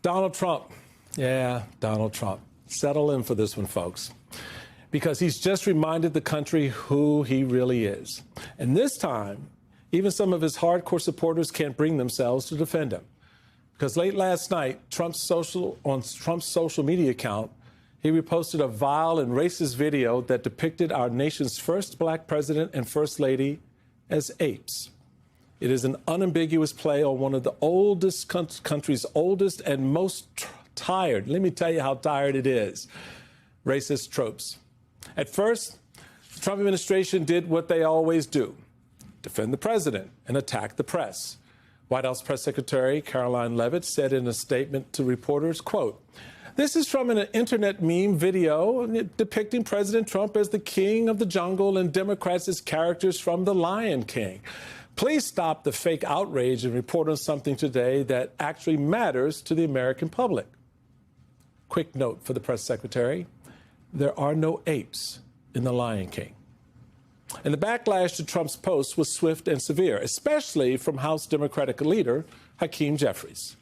Donald Trump. Yeah, Donald Trump. Settle in for this one, folks, because he's just reminded the country who he really is. And this time, even some of his hardcore supporters can't bring themselves to defend him. Because late last night, on Trump's social media account, he reposted a vile and racist video that depicted our nation's first black president and first lady as apes. It is an unambiguous play on one of the oldest country's oldest and most tired, let me tell you how tired it is, racist tropes. At first, the Trump administration did what they always do, defend the president and attack the press. White House Press Secretary Karoline Leavitt said in a statement to reporters, quote, "This is from an internet meme video depicting President Trump as the king of the jungle and Democrats as characters from The Lion King. Please stop the fake outrage and report on something today that actually matters to the American public." Quick note for the press secretary, there are no apes in The Lion King. And the backlash to Trump's post was swift and severe, especially from House Democratic leader Hakeem Jeffries.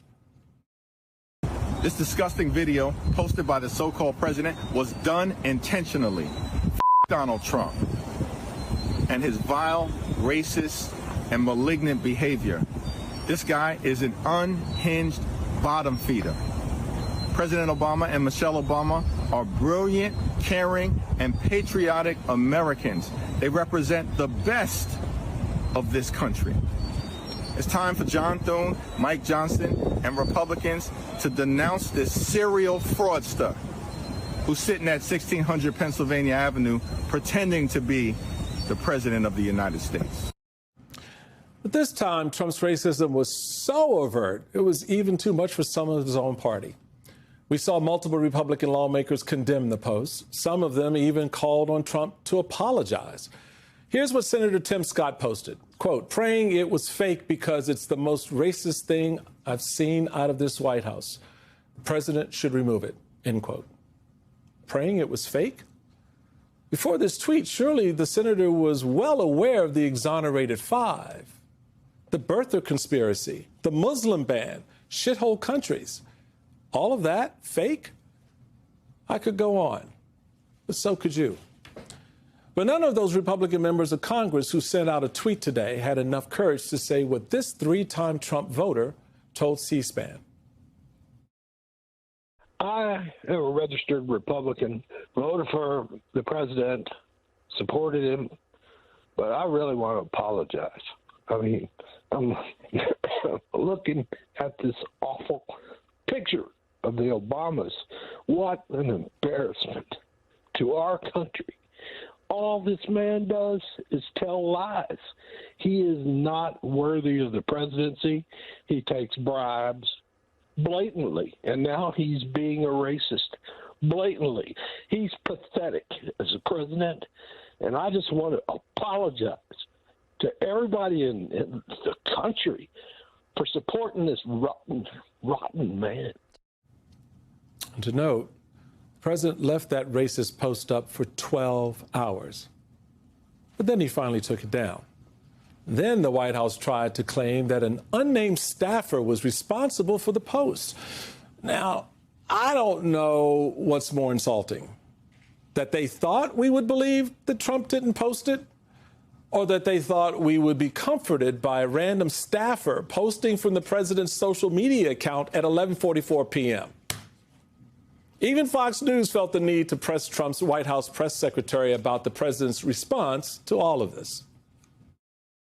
This disgusting video posted by the so-called president was done intentionally. Donald Trump and his vile, racist, and malignant behavior. This guy is an unhinged bottom feeder. President Obama and Michelle Obama are brilliant, caring, and patriotic Americans. They represent the best of this country. It's time for John Thune, Mike Johnson, and Republicans to denounce this serial fraudster who's sitting at 1600 Pennsylvania Avenue pretending to be the President of the United States. But this time, Trump's racism was so overt, it was even too much for some of his own party. We saw multiple Republican lawmakers condemn the post. Some of them even called on Trump to apologize. Here's what Senator Tim Scott posted, quote, "Praying it was fake because it's the most racist thing I've seen out of this White House. The president should remove it," end quote. Praying it was fake? Before this tweet, surely the senator was well aware of the exonerated five. The birther conspiracy, the Muslim ban, shithole countries. All of that fake? I could go on, but so could you. But none of those Republican members of Congress who sent out a tweet today had enough courage to say what this three-time Trump voter told C-SPAN. I am a registered Republican, voted for the president, supported him, but I really want to apologize. I mean, I'm looking at this awful picture of the Obamas. What an embarrassment to our country. All this man does is tell lies. He is not worthy of the presidency. He takes bribes blatantly, and now he's being a racist blatantly. He's pathetic as a president, and I just want to apologize to everybody in the country for supporting this rotten man. And to note, the president left that racist post up for 12 hours. But then he finally took it down. Then the White House tried to claim that an unnamed staffer was responsible for the post. Now, I don't know what's more insulting, that they thought we would believe that Trump didn't post it, or that they thought we would be comforted by a random staffer posting from the president's social media account at 11:44 p.m. Even Fox News felt the need to press Trump's White House press secretary about the president's response to all of this.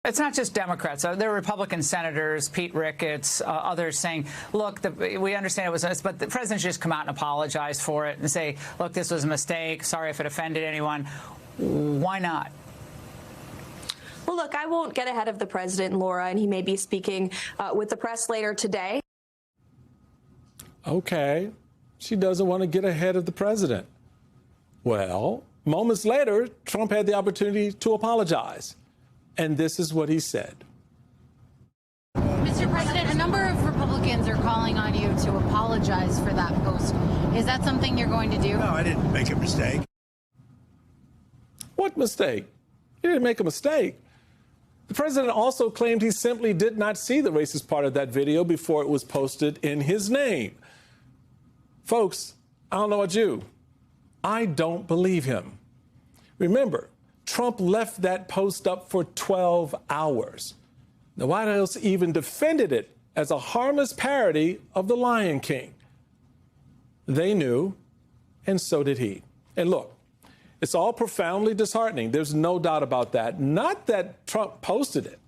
It's not just Democrats. There are Republican senators, Pete Ricketts, others saying, look, we understand it was us, but the president should just come out and apologize for it and say, look, this was a mistake. Sorry if it offended anyone. Why not? Well, look, I won't get ahead of the president, Laura, and he may be speaking with the press later today. Okay. She doesn't want to get ahead of the president. Well, moments later, Trump had the opportunity to apologize. And this is what he said. Mr. President, a number of Republicans are calling on you to apologize for that post. Is that something you're going to do? No, I didn't make a mistake. What mistake? You didn't make a mistake. The president also claimed he simply did not see the racist part of that video before it was posted in his name. Folks, I don't know about you. I don't believe him. Remember, Trump left that post up for 12 hours. The White House even defended it as a harmless parody of The Lion King. They knew, and so did he. And look, it's all profoundly disheartening. There's no doubt about that. Not that Trump posted it,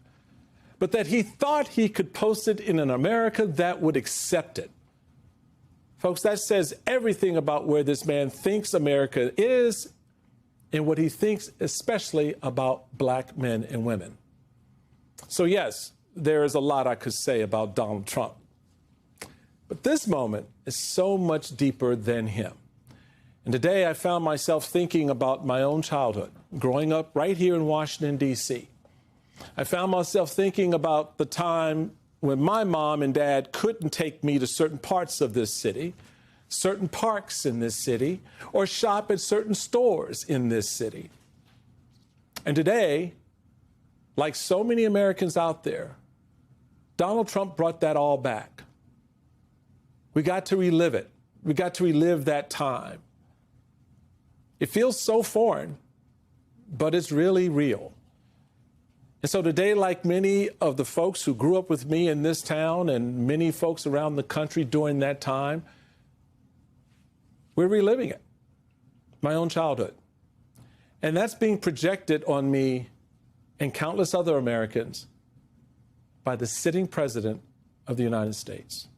but that he thought he could post it in an America that would accept it. Folks, that says everything about where this man thinks America is and what he thinks especially about black men and women. So yes, there is a lot I could say about Donald Trump. But this moment is so much deeper than him. And today I found myself thinking about my own childhood, growing up right here in Washington, D.C. I found myself thinking about the time when my mom and dad couldn't take me to certain parts of this city, certain parks in this city, or shop at certain stores in this city. And today, like so many Americans out there, Donald Trump brought that all back. We got to relive it. We got to relive that time. It feels so foreign, but it's really real. And so today, like many of the folks who grew up with me in this town and many folks around the country during that time, we're reliving it, my own childhood. And that's being projected on me and countless other Americans by the sitting president of the United States.